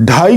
$2.5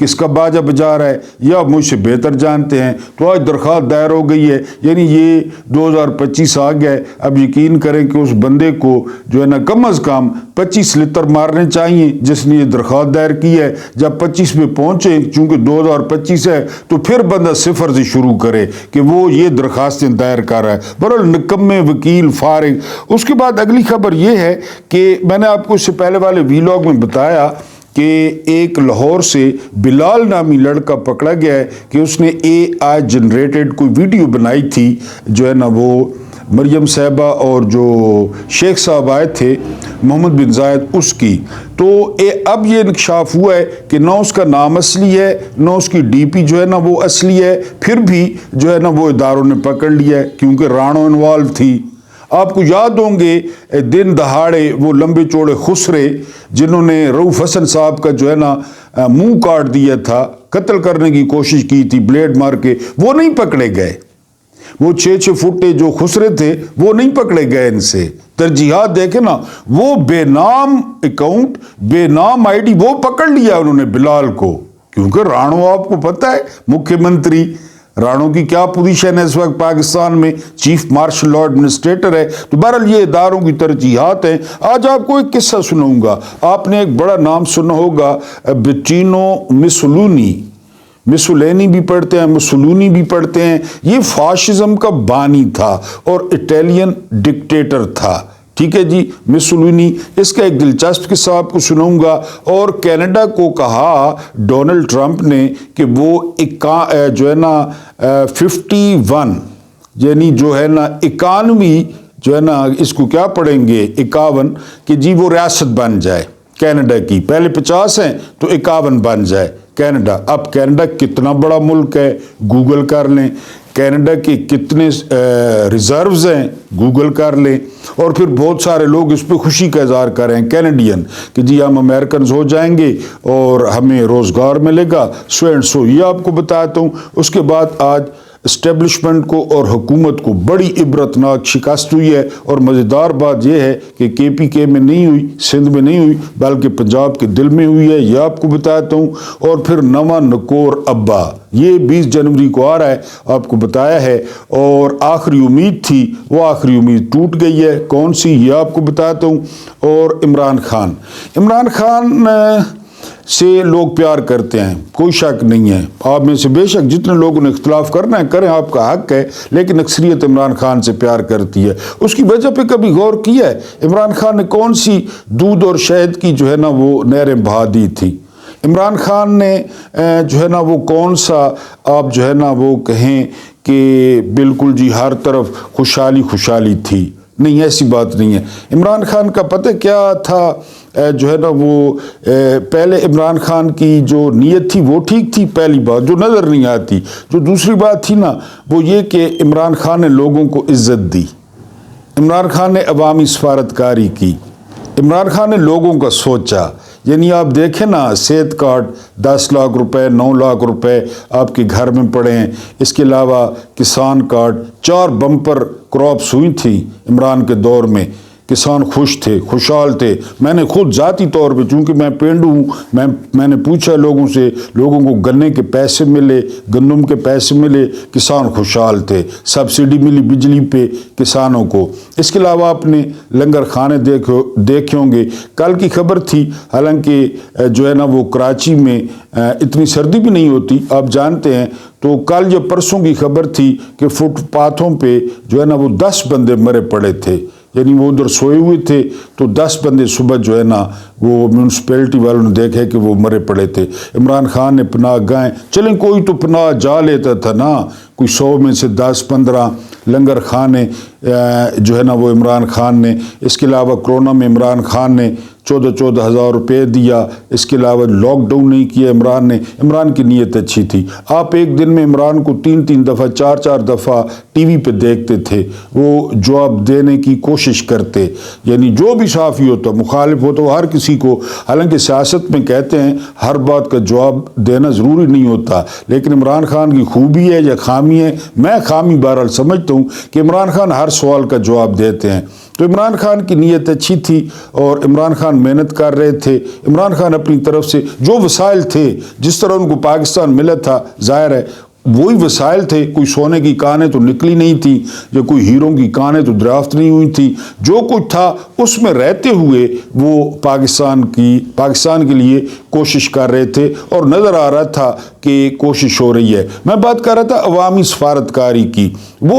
کس کا باجا بجا رہا ہے یہ آپ مجھ سے بہتر جانتے ہیں۔ تو آج درخواست دائر ہو گئی ہے، یعنی یہ 2025 آ گیا ہے۔ اب یقین کریں کہ اس بندے کو جو ہے نا کم از کم 25 لتر مارنے چاہیے جس نے یہ درخواست دائر کی ہے۔ جب 25 میں پہنچے، چونکہ 2025 ہے، تو پھر بندہ صفر سے شروع کرے کہ وہ یہ درخواستیں دائر کر رہا ہے۔ برحال نکمے وکیل فارغ۔ اس کے بعد اگلی خبر یہ ہے کہ میں نے آپ کو اس سے پہلے والے ویلاگ میں بتایا کہ ایک لاہور سے بلال نامی لڑکا پکڑا گیا ہے کہ اس نے AI جنریٹڈ کوئی ویڈیو بنائی تھی، جو ہے نا وہ مریم صاحبہ اور جو شیخ صاحب آئے تھے محمد بن زائد اس کی۔ تو اب یہ انکشاف ہوا ہے کہ نہ اس کا نام اصلی ہے نہ اس کی DP جو ہے نا وہ اصلی ہے، پھر بھی جو ہے نا وہ اداروں نے پکڑ لیا ہے کیونکہ رانو انوالو تھی۔ آپ کو یاد ہوں گے دن دہاڑے وہ لمبے چوڑے خسرے جنہوں نے رؤف حسن صاحب کا جو ہے نا منہ کاٹ دیا تھا، قتل کرنے کی کوشش کی تھی بلیڈ مار کے، وہ نہیں پکڑے گئے۔ وہ 6 فٹے جو خسرے تھے وہ نہیں پکڑے گئے۔ ان سے ترجیحات دیکھیں نا، وہ بے نام اکاؤنٹ بے نام ID وہ پکڑ لیا انہوں نے بلال کو، کیونکہ رانو آپ کو پتہ ہے مکھیہ منتری رانو کی کیا پوزیشن ہے اس وقت پاکستان میں، چیف مارشل لا ایڈمنسٹریٹر ہے۔ تو بہرحال یہ اداروں کی ترجیحات ہیں۔ آج آپ کو ایک قصہ سناؤں گا، آپ نے ایک بڑا نام سنا ہوگا بٹینو مسولینی بھی پڑھتے ہیں، مسولونی بھی پڑھتے ہیں۔ یہ فاشزم کا بانی تھا اور اٹیلین ڈکٹیٹر تھا، ٹھیک ہے جی، مسولینی۔ اس کا ایک دلچسپ قصہ آپ کو سناؤں گا۔ اور کینیڈا کو کہا ڈونلڈ ٹرمپ نے کہ وہ جو ہے نا 51 یعنی جو ہے نا 91 جو ہے نا اس کو کیا پڑھیں گے 51 کہ جی وہ ریاست بن جائے کینیڈا کی، پہلے 50 ہیں تو 51 بن جائے کینیڈا۔ اب کینیڈا کتنا بڑا ملک ہے گوگل کر لیں، کینیڈا کے کتنے ریزروز ہیں گوگل کر لیں، اور پھر بہت سارے لوگ اس پہ خوشی کا اظہار کر رہے ہیں کینیڈین کہ جی ہم امریکنز ہو جائیں گے اور ہمیں روزگار ملے گا سو اینڈ سو۔ یہ آپ کو بتاتا ہوں۔ اس کے بعد آج اسٹیبلشمنٹ کو اور حکومت کو بڑی عبرتناک شکست ہوئی ہے، اور مزیدار بات یہ ہے کہ KPK میں نہیں ہوئی، سندھ میں نہیں ہوئی، بلکہ پنجاب کے دل میں ہوئی ہے، یہ آپ کو بتاتا ہوں۔ اور پھر نواں نکور ابا یہ 20 جنوری کو آ رہا ہے، آپ کو بتایا ہے، اور آخری امید تھی وہ آخری امید ٹوٹ گئی ہے، کون سی یہ آپ کو بتاتا ہوں۔ اور عمران خان سے لوگ پیار کرتے ہیں، کوئی شک نہیں ہے۔ آپ میں سے بے شک جتنے لوگوں نے اختلاف کرنا ہے کریں، آپ کا حق ہے، لیکن اکثریت عمران خان سے پیار کرتی ہے۔ اس کی وجہ پہ کبھی غور کیا ہے عمران خان نے کون سی دودھ اور شہد کی جو ہے نا وہ نہریں بہا دی تھی؟ عمران خان نے جو ہے نا وہ کون سا آپ جو ہے نا وہ کہیں کہ بالکل جی ہر طرف خوشحالی تھی؟ نہیں، ایسی بات نہیں ہے۔ عمران خان کا پتہ کیا تھا جو ہے نا وہ پہلے عمران خان کی جو نیت تھی وہ ٹھیک تھی، پہلی بات جو نظر نہیں آتی۔ جو دوسری بات تھی نا وہ یہ کہ عمران خان نے لوگوں کو عزت دی، عمران خان نے عوامی سفارتکاری کی، عمران خان نے لوگوں کا سوچا۔ یعنی آپ دیکھیں نا صحت کارڈ 10 لاکھ روپے 9 لاکھ روپے آپ کے گھر میں پڑے ہیں۔ اس کے علاوہ کسان کارڈ 4 بمپر کراپس ہوئی تھی عمران کے دور میں، کسان خوش تھے، خوشحال تھے۔ میں نے خود ذاتی طور پہ چونکہ میں پینڈو ہوں، میں نے پوچھا لوگوں سے، لوگوں کو گنے کے پیسے ملے، گندم کے پیسے ملے، کسان خوشحال تھے، سبسڈی ملی بجلی پہ کسانوں کو۔ اس کے علاوہ آپ نے لنگر خانے دیکھے ہوں گے۔ کل کی خبر تھی، حالانکہ جو ہے نا وہ کراچی میں اتنی سردی بھی نہیں ہوتی آپ جانتے ہیں، تو کل یا پرسوں کی خبر تھی کہ فٹ پاتھوں پہ جو ہے نا وہ 10 بندے مرے پڑے تھے، یعنی وہ ادھر سوئے ہوئے تھے تو 10 بندے صبح جو ہے نا وہ میونسپیلٹی والوں نے دیکھا کہ وہ مرے پڑے تھے۔ عمران خان نے پناہ گاہیں، چلیں کوئی تو پناہ جا لیتا تھا نا، کوئی 100 میں سے 10-15 لنگر خانے جو ہے نا وہ عمران خان نے۔ اس کے علاوہ کرونا میں عمران خان نے 14 ہزار روپے دیا۔ اس کے علاوہ لاک ڈاؤن نہیں کیا عمران نے۔ عمران کی نیت اچھی تھی۔ آپ ایک دن میں عمران کو 3 دفعہ 4 دفعہ ٹی وی پہ دیکھتے تھے، وہ جواب دینے کی کوشش کرتے، یعنی جو بھی صحافی ہوتا مخالف ہوتا وہ ہر کسی کو، حالانکہ سیاست میں کہتے ہیں ہر بات کا جواب دینا ضروری نہیں ہوتا، لیکن عمران خان کی خوبی ہے یا خامی ہے، میں خامی بہرحال سمجھتا ہوں کہ عمران خان ہر سوال کا جواب دیتے ہیں۔ تو عمران خان کی نیت اچھی تھی اور عمران خان محنت کر رہے تھے. عمران خان اپنی طرف سے جو وسائل تھے, جس طرح ان کو پاکستان ملا تھا, ظاہر ہے وہی وسائل تھے. کوئی سونے کی کانیں تو نکلی نہیں تھی, یا کوئی ہیروں کی کانیں تو دریافت نہیں ہوئی تھی. جو کچھ تھا اس میں رہتے ہوئے وہ پاکستان کے لیے کوشش کر رہے تھے, اور نظر آ رہا تھا کہ کوشش ہو رہی ہے. میں بات کر رہا تھا عوامی سفارتکاری کی. وہ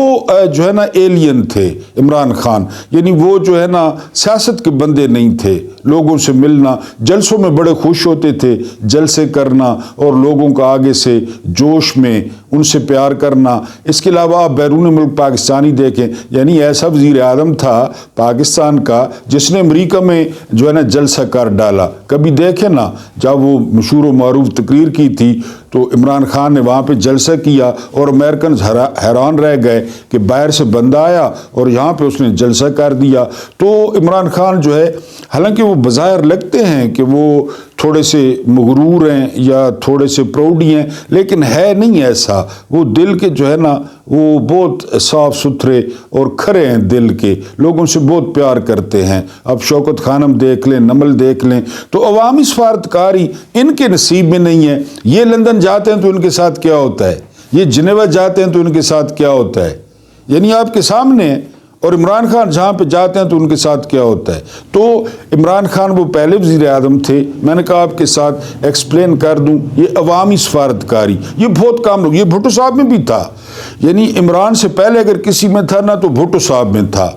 جو ہے نا ایلین تھے عمران خان, یعنی وہ جو ہے نا سیاست کے بندے نہیں تھے. لوگوں سے ملنا, جلسوں میں بڑے خوش ہوتے تھے, جلسے کرنا اور لوگوں کا آگے سے جوش میں ان سے پیار کرنا. اس کے علاوہ آپ بیرون ملک پاکستانی دیکھیں, یعنی ایسا وزیر اعظم تھا پاکستان کا جس نے امریکہ میں جو ہے نا جلسہ کر ڈالا. کبھی دیکھیں نا, جب وہ مشہور و معروف تقریر کی تھی تو عمران خان نے وہاں پہ جلسہ کیا اور امریکنز حیران رہ گئے کہ باہر سے بندہ آیا اور یہاں پہ اس نے جلسہ کر دیا. تو عمران خان جو ہے, حالانکہ وہ بظاہر لگتے ہیں کہ وہ تھوڑے سے مغرور ہیں یا تھوڑے سے پراؤڈی ہیں, لیکن ہے نہیں ایسا. وہ دل کے جو ہے نا وہ بہت صاف ستھرے اور کھرے ہیں دل کے, لوگوں سے بہت پیار کرتے ہیں. اب شوکت خانم دیکھ لیں, نمل دیکھ لیں. تو عوامی سفارتکاری ان کے نصیب میں نہیں ہے. یہ لندن جاتے ہیں تو ان کے ساتھ کیا ہوتا ہے, یہ جنیوا جاتے ہیں تو ان کے ساتھ کیا ہوتا ہے, یعنی آپ کے سامنے ہے. اور عمران خان جہاں پہ جاتے ہیں تو ان کے ساتھ کیا ہوتا ہے. تو عمران خان وہ پہلے وزیر اعظم تھے. میں نے کہا آپ کے ساتھ ایکسپلین کر دوں, یہ عوامی سفارتکاری یہ بہت کام لوگ, یہ بھٹو صاحب میں بھی تھا. یعنی عمران سے پہلے اگر کسی میں تھا نا تو بھٹو صاحب میں تھا.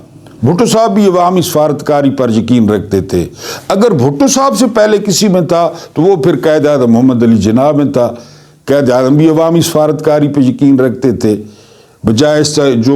بھٹو صاحب بھی عوامی سفارتکاری پر یقین رکھتے تھے. اگر بھٹو صاحب سے پہلے کسی میں تھا تو وہ پھر قائد اعظم محمد علی جناح میں تھا. قائد اعظم بھی عوامی سفارتکاری پہ یقین رکھتے تھے, بجائے اس جو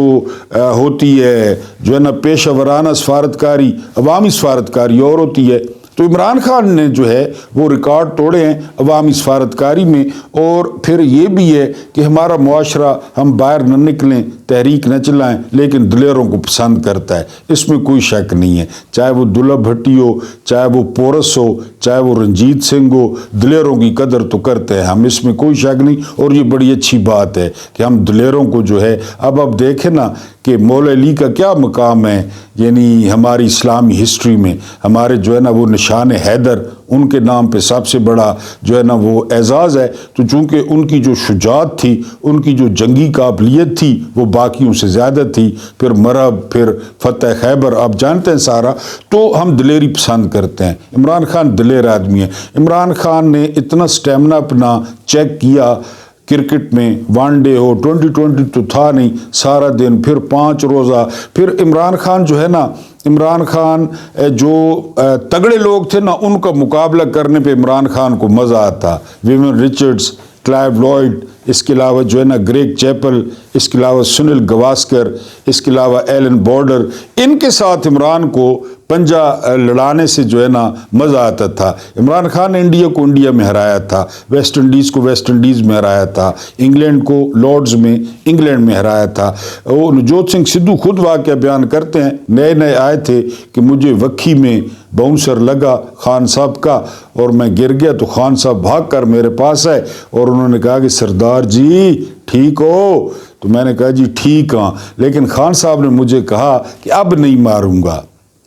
ہوتی ہے جو ہے نا پیشہ ورانہ سفارتکاری, عوامی سفارتکاری اور ہوتی ہے. تو عمران خان نے جو ہے وہ ریکارڈ توڑے ہیں عوامی سفارتکاری میں. اور پھر یہ بھی ہے کہ ہمارا معاشرہ, ہم باہر نہ نکلیں, تحریک نہ چلائیں, لیکن دلیروں کو پسند کرتا ہے. اس میں کوئی شک نہیں ہے. چاہے وہ دلہ بھٹی ہو, چاہے وہ پورس ہو, چاہے وہ رنجیت سنگھ ہو, دلیروں کی قدر تو کرتے ہیں ہم, اس میں کوئی شک نہیں. اور یہ بڑی اچھی بات ہے کہ ہم دلیروں کو جو ہے, اب آپ دیکھیں نا کہ مولا علی کا کیا مقام ہے, یعنی ہماری اسلامی ہسٹری میں. ہمارے جو ہے نا وہ نشان حیدر, ان کے نام پہ سب سے بڑا جو ہے نا وہ اعزاز ہے. تو چونکہ ان کی جو شجاعت تھی, ان کی جو جنگی قابلیت تھی وہ باقیوں سے زیادہ تھی, پھر مرب, پھر فتح خیبر, آپ جانتے ہیں سارا. تو ہم دلیری پسند کرتے ہیں. عمران خان دلیر آدمی ہے. عمران خان نے اتنا سٹیمنا اپنا چیک کیا کرکٹ میں, ون ڈے ہو, 2020 تو تھا نہیں, سارا دن, پھر 5 روزہ. پھر عمران خان جو ہے نا, عمران خان جو تگڑے لوگ تھے نا, ان کا مقابلہ کرنے پہ عمران خان کو مزہ آتا. ویون رچرڈز, کلائیو لوئڈ, اس کے علاوہ جو ہے نا گریگ چیپل, اس کے علاوہ سنیل گواسکر, اس کے علاوہ ایلن بارڈر, ان کے ساتھ عمران کو پنجہ لڑانے سے جو ہے نا مزہ آتا تھا. عمران خان نے انڈیا کو انڈیا میں ہرایا تھا, ویسٹ انڈیز کو ویسٹ انڈیز میں ہرایا تھا, انگلینڈ کو لارڈز میں انگلینڈ میں ہرایا تھا. وہ نوجوت سنگھ سدھو خود واقعہ بیان کرتے ہیں, نئے نئے آئے تھے کہ مجھے وکھی میں باؤنسر لگا خان صاحب کا اور میں گر گیا, تو خان صاحب بھاگ کر میرے پاس آئے اور انہوں نے کہا کہ سردار جی ٹھیک ہو؟ تو میں نے کہا جی ٹھیک ہاں, لیکن خان صاحب نے مجھے کہا کہ اب نہیں ماروں گا.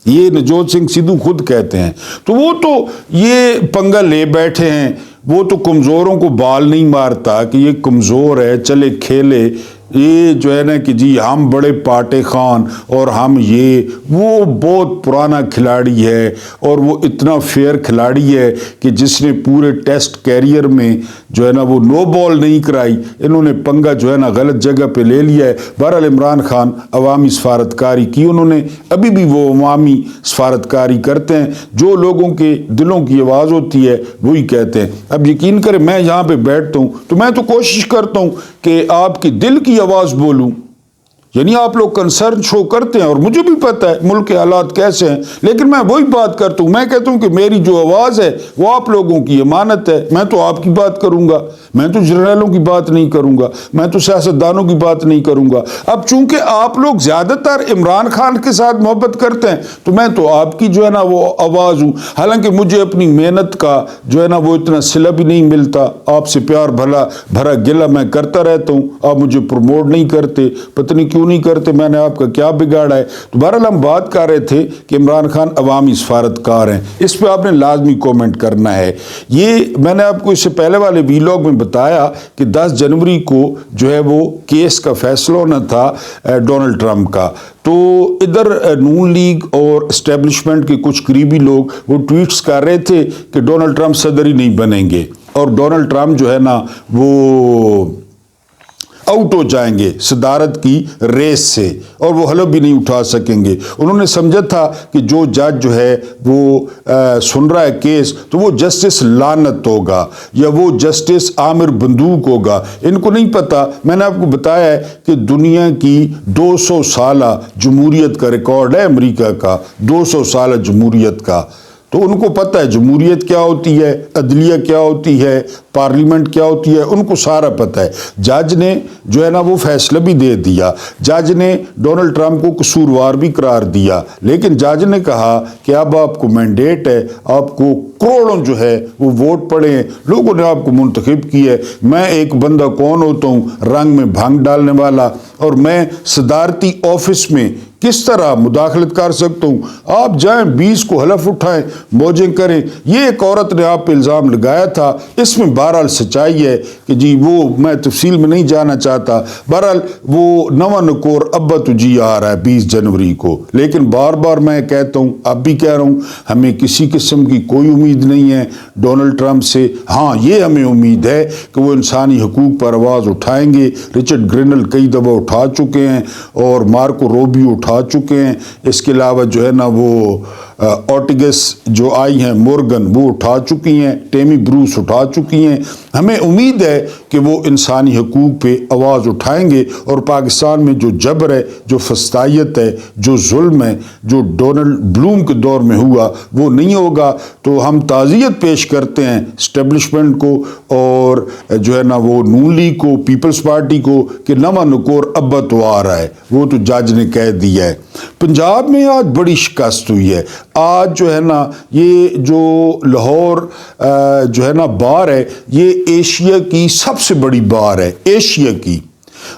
یہ نوجوت سنگھ سدھو خود کہتے ہیں. تو وہ تو یہ پنگا لے بیٹھے ہیں, وہ تو کمزوروں کو بال نہیں مارتا کہ یہ کمزور ہے چلے کھیلے. یہ جو ہے نا کہ جی ہم بڑے پاٹے خان اور ہم یہ, وہ بہت پرانا کھلاڑی ہے اور وہ اتنا فیئر کھلاڑی ہے کہ جس نے پورے ٹیسٹ کیریئر میں جو ہے نا وہ نو بال نہیں کرائی. انہوں نے پنگا جو ہے نا غلط جگہ پہ لے لیا ہے. بہرحال عمران خان عوامی سفارتکاری کی انہوں نے, ابھی بھی وہ عوامی سفارتکاری کرتے ہیں. جو لوگوں کے دلوں کی آواز ہوتی ہے وہی کہتے ہیں. اب یقین کریں میں یہاں پہ بیٹھتا ہوں تو میں تو کوشش کرتا ہوں کہ آپ کے دل کی آواز بولوں. یعنی آپ لوگ کنسرن شو کرتے ہیں اور مجھے بھی پتہ ہے ملک کے حالات کیسے ہیں, لیکن میں وہی بات کرتا ہوں. میں کہتا ہوں کہ میری جو آواز ہے وہ آپ لوگوں کی امانت ہے. میں تو آپ کی بات کروں گا, میں تو جرنیلوں کی بات نہیں کروں گا, میں تو سیاستدانوں کی بات نہیں کروں گا. اب چونکہ آپ لوگ زیادہ تر عمران خان کے ساتھ محبت کرتے ہیں تو میں تو آپ کی جو ہے نا وہ آواز ہوں. حالانکہ مجھے اپنی محنت کا جو ہے نا وہ اتنا صلہ بھی نہیں ملتا. آپ سے پیار بھرا گلہ میں کرتا رہتا ہوں, آپ مجھے پروموٹ نہیں کرتے, پتہ نہیں کیوں کیوں نہیں کرتے, میں نے آپ کا کیا بگاڑا ہے. تو بہرحال ہم بات کر رہے تھے کہ عمران خان عوامی سفارتکار ہیں, اس پہ آپ نے لازمی کومنٹ کرنا ہے. یہ میں نے آپ کو اس سے پہلے والے ویلاگ میں بتایا کہ 10 جنوری کو جو ہے وہ کیس کا فیصلہ ہونا تھا ڈونلڈ ٹرمپ کا. تو ادھر نون لیگ اور اسٹیبلشمنٹ کے کچھ قریبی لوگ وہ ٹویٹس کر رہے تھے کہ ڈونلڈ ٹرمپ صدر ہی نہیں بنیں گے, اور ڈونلڈ ٹرمپ جو ہے نا وہ آؤٹ ہو جائیں گے صدارت کی ریس سے, اور وہ حلف بھی نہیں اٹھا سکیں گے. انہوں نے سمجھا تھا کہ جو جج جو ہے وہ سن رہا ہے کیس تو وہ جسٹس لعنت ہوگا یا وہ جسٹس عامر بندوق ہوگا. ان کو نہیں پتا, میں نے آپ کو بتایا ہے کہ دنیا کی 200 سالہ جمہوریت کا ریکارڈ ہے امریکہ کا, 200 سالہ جمہوریت کا. تو ان کو پتہ ہے جمہوریت کیا ہوتی ہے, عدلیہ کیا ہوتی ہے, پارلیمنٹ کیا ہوتی ہے, ان کو سارا پتہ ہے. جج نے جو ہے نا وہ فیصلہ بھی دے دیا, جج نے ڈونلڈ ٹرمپ کو قصوروار بھی قرار دیا, لیکن جج نے کہا کہ اب آپ کو مینڈیٹ ہے, آپ کو کروڑوں جو ہے وہ ووٹ پڑے ہیں, لوگوں نے آپ کو منتخب کیا ہے. میں ایک بندہ کون ہوتا ہوں, رنگ میں بھنگ ڈالنے والا, اور میں صدارتی آفس میں کس طرح مداخلت کر سکتا ہوں. آپ جائیں 20 کو حلف اٹھائیں, موجیں کریں. یہ ایک عورت نے آپ پہ الزام لگایا تھا, اس میں بہرحال سچائی ہے کہ جی وہ میں تفصیل میں نہیں جانا چاہتا. بہرحال وہ نواں نکور ابا تجھی آ رہا ہے 20 جنوری کو, لیکن بار بار میں کہتا ہوں, اب بھی کہہ رہا ہوں, ہمیں کسی قسم کی کوئی امید نہیں ہے ڈونلڈ ٹرمپ سے. ہاں یہ ہمیں امید ہے کہ وہ انسانی حقوق پر آواز اٹھائیں گے. رچرڈ گرینل کئی دفعہ اٹھا چکے ہیں اور مارکو روبیو اٹھا چکے ہیں. اس کے علاوہ جو ہے نا وہ آرٹیگس جو آئی ہیں مورگن وہ اٹھا چکی ہیں, ٹیمی بروس اٹھا چکی ہیں. ہمیں امید ہے کہ وہ انسانی حقوق پہ آواز اٹھائیں گے, اور پاکستان میں جو جبر ہے, جو فسطائیت ہے, جو ظلم ہے, جو ڈونلڈ بلوم کے دور میں ہوا وہ نہیں ہوگا. تو ہم تعزیت پیش کرتے ہیں اسٹیبلشمنٹ کو اور جو ہے نا وہ نون لیگ کو, پیپلز پارٹی کو, کہ نواں نکور ابا تو آ رہا ہے. وہ تو جج نے کہہ دیا ہے. پنجاب میں آج بڑی شکست ہوئی ہے. آج جو ہے نا یہ جو لاہور جو ہے نا بار ہے, یہ ایشیا کی سب سے بڑی بار ہے, ایشیا کی.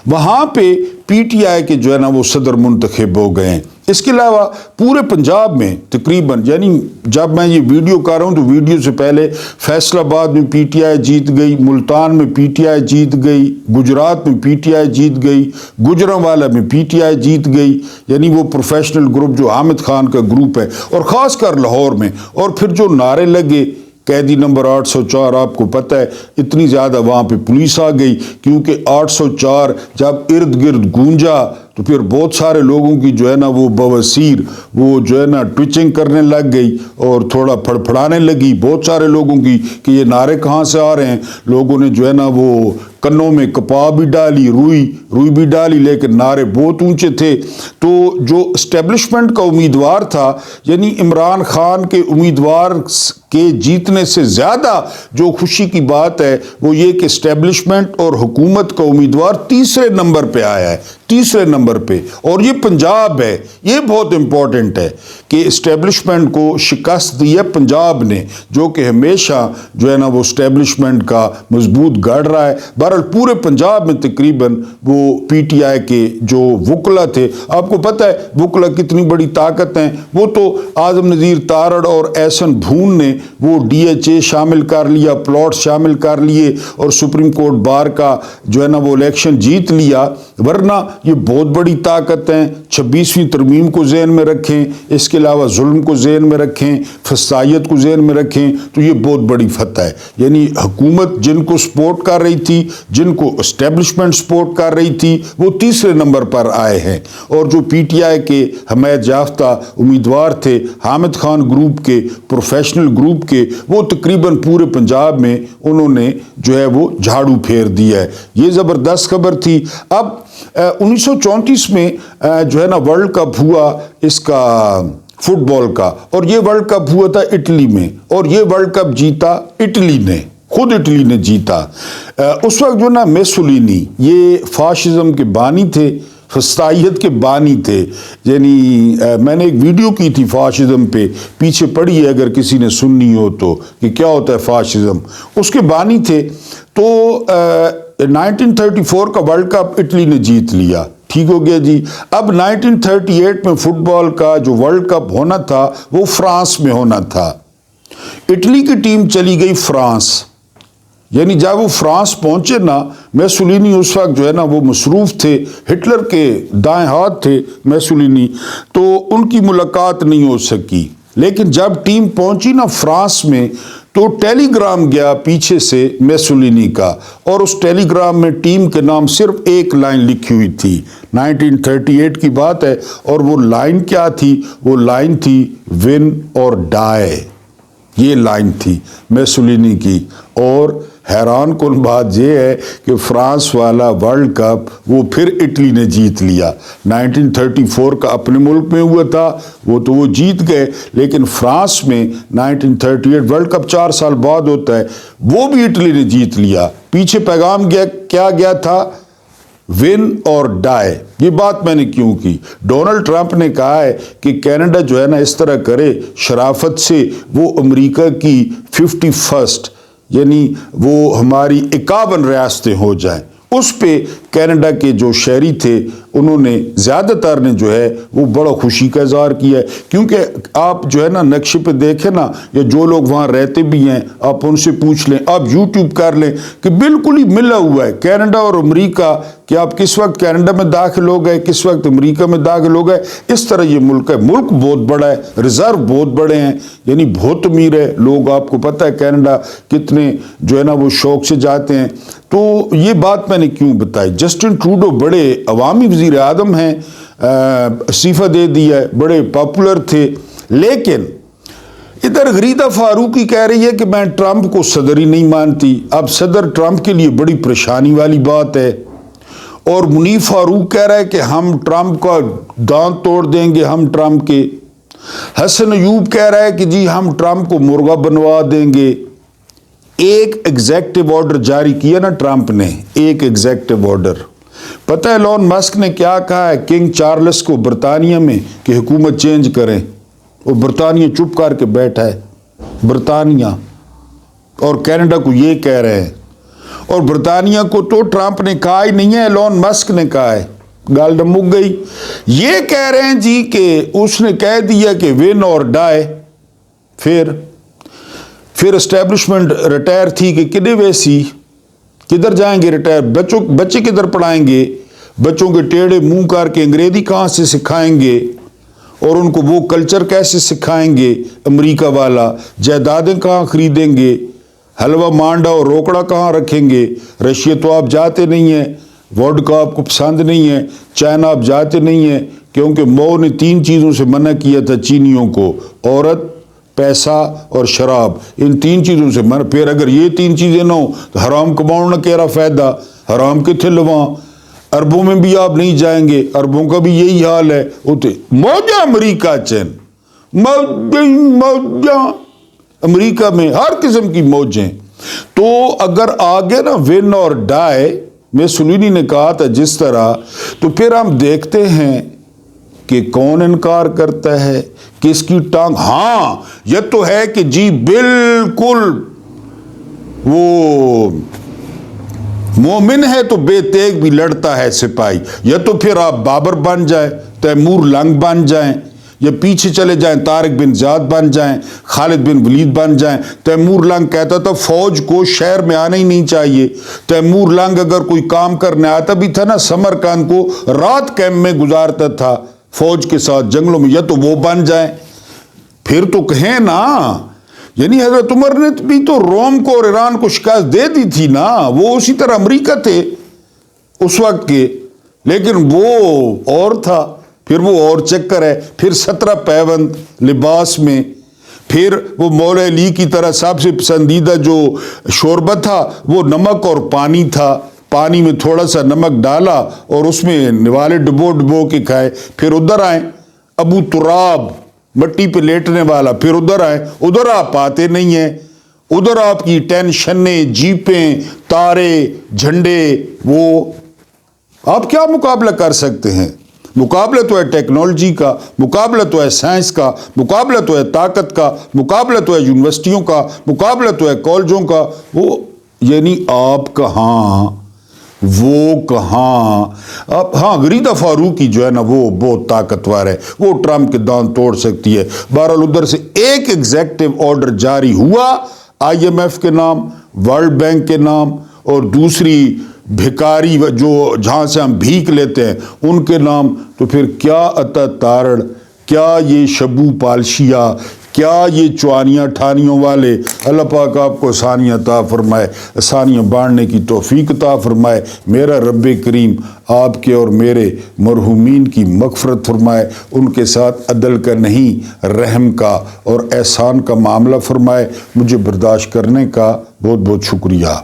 وہاں پہ پی ٹی آئی کے جو ہے نا وہ صدر منتخب ہو گئے ہیں. اس کے علاوہ پورے پنجاب میں تقریباً, یعنی جب میں یہ ویڈیو کر رہا ہوں تو ویڈیو سے پہلے فیصل آباد میں پی ٹی آئی جیت گئی, ملتان میں پی ٹی آئی جیت گئی, گجرات میں پی ٹی آئی جیت گئی, گوجرانوالا میں پی ٹی آئی جیت گئی, یعنی وہ پروفیشنل گروپ جو حامد خان کا گروپ ہے, اور خاص کر لاہور میں. اور پھر جو نعرے لگے قیدی نمبر 804, آپ کو پتہ ہے اتنی زیادہ وہاں پہ پولیس آ گئی, کیونکہ 804 جب ارد گرد گونجا تو پھر بہت سارے لوگوں کی جو ہے نا وہ بواسیر وہ جو ہے نا ٹویچنگ کرنے لگ گئی اور تھوڑا پھڑپھڑانے لگی بہت سارے لوگوں کی کہ یہ نعرے کہاں سے آ رہے ہیں. لوگوں نے جو ہے نا وہ کنوں میں کپا بھی ڈالی, روئی بھی ڈالی, لیکن نعرے بہت اونچے تھے. تو جو اسٹیبلشمنٹ کا امیدوار تھا, یعنی عمران خان کے امیدوار کے جیتنے سے زیادہ جو خوشی کی بات ہے وہ یہ کہ اسٹیبلشمنٹ اور حکومت کا امیدوار تیسرے نمبر پہ آیا ہے, تیسرے نمبر پہ. اور یہ پنجاب ہے, یہ بہت امپورٹنٹ ہے کہ اسٹیبلشمنٹ کو شکست دی ہے پنجاب نے, جو کہ ہمیشہ جو ہے نا وہ اسٹیبلشمنٹ کا مضبوط گڑھ رہا ہے. بہرحال پورے پنجاب میں تقریباً وہ پی ٹی آئی کے جو وکلا تھے, آپ کو پتہ ہے وکلا کتنی بڑی طاقت ہیں, وہ تو اعظم نذیر تارڑ اور احسن بھون نے وہ ڈی ایچ اے شامل کر لیا, پلاٹ شامل کر لیے, اور سپریم کورٹ بار کا جو ہے نا وہ الیکشن جیت لیا. ورنہ یہ بہت بڑی طاقت ہیں. 26ویں ترمیم کو ذہن میں رکھیں, اس کے علاوہ ظلم کو ذہن میں رکھیں, فسادیت کو ذہن میں رکھیں, تو یہ بہت بڑی فتح ہے. یعنی حکومت جن کو سپورٹ کر رہی تھی, جن کو اسٹیبلشمنٹ سپورٹ کر رہی تھی, وہ تیسرے نمبر پر آئے ہیں. اور جو پی ٹی آئی کے حمایت یافتہ امیدوار تھے حامد خان گروپ کے, پروفیشنل گروپ کے, وہ تقریباً پورے پنجاب میں انہوں نے جو ہے وہ جھاڑو پھیر دیا ہے. یہ زبردست خبر تھی. اب 1934 میں جو ہے نا ورلڈ کپ ہوا اس کا فٹ بال کا, اور یہ ورلڈ کپ ہوا تھا اٹلی میں, اور یہ ورلڈ کپ جیتا اٹلی نے, خود اٹلی نے جیتا. اس وقت جو نا میسولینی یہ فاشزم کے بانی تھے, فسطائیت کے بانی تھے. یعنی میں نے ایک ویڈیو کی تھی فاشزم پہ, پیچھے پڑھی ہے اگر کسی نے سننی ہو تو, کہ کیا ہوتا ہے فاشزم. اس کے بانی تھے. تو 1934 کا ورلڈ کپ اٹلی نے جیت لیا, ٹھیک ہو گیا جی. اب 1938 میں فٹ بال کا جو ورلڈ کپ ہونا تھا وہ فرانس میں ہونا تھا. اٹلی کی ٹیم چلی گئی فرانس. یعنی جب وہ فرانس پہنچے نا، میسولینی اس وقت جو ہے نا وہ مصروف تھے، ہٹلر کے دائیں ہاتھ تھے میسولینی، تو ان کی ملاقات نہیں ہو سکی. لیکن جب ٹیم پہنچی نا فرانس میں تو ٹیلی گرام گیا پیچھے سے میسولینی کا، اور اس ٹیلی گرام میں ٹیم کے نام صرف ایک لائن لکھی ہوئی تھی. 1938 کی بات ہے، اور وہ لائن کیا تھی؟ وہ لائن تھی ون اور ڈائی. یہ لائن تھی میسولینی کی. اور حیران کن بات یہ ہے کہ فرانس والا ورلڈ کپ وہ پھر اٹلی نے جیت لیا. 1934 کا اپنے ملک میں ہوا تھا، وہ جیت گئے، لیکن فرانس میں 1938 ورلڈ کپ 4 سال بعد ہوتا ہے، وہ بھی اٹلی نے جیت لیا. پیچھے پیغام کیا گیا تھا؟ ون اور ڈائی. یہ بات میں نے کیوں کی؟ ڈونلڈ ٹرمپ نے کہا ہے کہ کینیڈا جو ہے نا اس طرح کرے شرافت سے، وہ امریکہ کی 51 یعنی وہ ہماری 51 ریاستیں ہو جائیں. اس پہ کینیڈا کے جو شہری تھے انہوں نے زیادہ تر نے جو ہے وہ بڑا خوشی کا اظہار کیا ہے. کیونکہ آپ جو ہے نا نقشے پہ دیکھیں نا، یا جو لوگ وہاں رہتے بھی ہیں آپ ان سے پوچھ لیں، آپ یوٹیوب کر لیں کہ بالکل ہی ملا ہوا ہے کینیڈا اور امریکہ، کہ آپ کس وقت کینیڈا میں داخل ہو گئے، کس وقت امریکہ میں داخل ہو گئے. اس طرح یہ ملک ہے. ملک بہت بڑا ہے، ریزرو بہت بڑے ہیں، یعنی بہت امیر ہے لوگ. آپ کو پتہ ہے کینیڈا کتنے جو ہے نا وہ شوق سے جاتے ہیں. تو یہ بات میں نے کیوں بتائی؟ جسٹن ٹروڈو بڑے عوامی وزیر اعظم ہیں، استعفیٰ دے دیا ہے، بڑے پاپولر تھے. لیکن ادھر غریدہ فاروقی کہہ رہی ہے کہ میں ٹرمپ کو صدر ہی نہیں مانتی. اب صدر ٹرمپ کے لیے بڑی پریشانی والی بات ہے. اور منیف فاروق کہہ رہا ہے کہ ہم ٹرمپ کا دانت توڑ دیں گے، ہم ٹرمپ کے. حسن ایوب کہہ رہا ہے کہ جی ہم ٹرمپ کو مرغا بنوا دیں گے. ایک ایگزیکٹو آرڈر جاری کیا نا ٹرمپ نے، ایک ایگزیکٹو آرڈر. پتہ ہے ایلون مسک نے کیا کہا ہے کنگ چارلس کو برطانیہ میں کہ حکومت چینج کریں؟ وہ برطانیہ چپ کر کے بیٹھا ہے، برطانیہ. اور کینیڈا کو یہ کہہ رہے ہیں. اور برطانیہ کو تو ٹرمپ نے کہا ہی نہیں ہے، ایلون مسک نے کہا ہے. گال ڈمک گئی. یہ کہہ رہے ہیں جی کہ اس نے کہہ دیا کہ ون اور ڈائی. پھر اسٹیبلشمنٹ ریٹائر تھی کہ کدے ویسی کدھر جائیں گے ریٹائر؟ بچے کدھر پڑھائیں گے؟ بچوں کے ٹیڑھے منہ کر کے انگریزی کہاں سے سکھائیں گے؟ اور ان کو وہ کلچر کیسے سکھائیں گے امریکہ والا؟ جائیدادیں کہاں خریدیں گے؟ حلوہ مانڈا اور روکڑا کہاں رکھیں گے؟ رشیا تو آپ جاتے نہیں ہیں، ووڈکا آپ کو پسند نہیں ہے، چائنا آپ جاتے نہیں ہیں، کیونکہ مو نے 3 چیزوں سے منع کیا تھا چینیوں کو: عورت، پیسہ اور شراب. ان 3 چیزوں سے منع. پھر اگر یہ 3 چیزیں نہ ہوں تو حرام کماؤں نہ کہہ رہا فائدہ. حرام کے تھے لواں. عربوں میں بھی آپ نہیں جائیں گے، عربوں کا بھی یہی حال ہے. موجہ امریکہ چین موجہ امریکہ میں ہر قسم کی موجیں. تو اگر آگے نا ون اور ڈائی میسولینی نے کہا تھا جس طرح، تو پھر ہم دیکھتے ہیں کہ کون انکار کرتا ہے، کس کی ٹانگ. ہاں یہ تو ہے کہ جی بالکل وہ مومن ہے تو بے تیغ بھی لڑتا ہے سپاہی. یا تو پھر آپ بابر بن جائیں، تیمور لنگ بن جائیں، یا پیچھے چلے جائیں طارق بن زیاد بن جائیں، خالد بن ولید بن جائیں. تیمور لنگ کہتا تھا فوج کو شہر میں آنا ہی نہیں چاہیے. تیمور لنگ اگر کوئی کام کرنے آتا بھی تھا نا سمرقند کو، رات کیمپ میں گزارتا تھا فوج کے ساتھ جنگلوں میں. یا تو وہ بن جائیں. پھر تو کہیں نا، یعنی حضرت عمر نے بھی تو روم کو اور ایران کو شکست دے دی تھی نا. وہ اسی طرح امریکہ تھے اس وقت کے، لیکن وہ اور تھا. پھر وہ اور چکر ہے. پھر 17 پیوند لباس میں. پھر وہ مولا علی کی طرح سب سے پسندیدہ جو شوربہ تھا وہ نمک اور پانی تھا. پانی میں تھوڑا سا نمک ڈالا اور اس میں نوالے ڈبو ڈبو کے کھائے. پھر ادھر آئیں ابو تراب مٹی پہ لیٹنے والا. پھر ادھر آئیں، ادھر آپ آتے نہیں ہیں. ادھر آپ کی ٹینشنیں، جیپیں، تارے، جھنڈے، وہ آپ کیا مقابلہ کر سکتے ہیں؟ مقابلہ تو ہے ٹیکنالوجی کا، مقابلہ تو ہے سائنس کا، مقابلہ تو ہے طاقت کا، مقابلہ تو ہے یونیورسٹیوں کا، مقابلہ تو ہے کالجوں کا. وہ یعنی آپ کہاں وہ کہاں اب ہاں غریدہ فاروقی جو ہے نا وہ بہت طاقتور ہے، وہ ٹرمپ کے دان توڑ سکتی ہے۔ بہرحال ادھر سے ایک ایگزیکٹو آرڈر جاری ہوا آئی ایم ایف کے نام، ورلڈ بینک کے نام، اور دوسری بھکاری جو جہاں سے ہم بھیک لیتے ہیں ان کے نام، تو پھر کیا عطا تارڑ، کیا یہ شبو پالشیا، کیا یہ چوانیاں ٹھانیوں والے، اللہ پاک آپ کو آسانیاں عطا فرمائے، آسانیاں بانٹنے کی توفیق عطا فرمائے۔ میرا رب کریم آپ کے اور میرے مرحومین کی مغفرت فرمائے، ان کے ساتھ عدل کا نہیں رحم کا اور احسان کا معاملہ فرمائے۔ مجھے برداشت کرنے کا بہت بہت شکریہ۔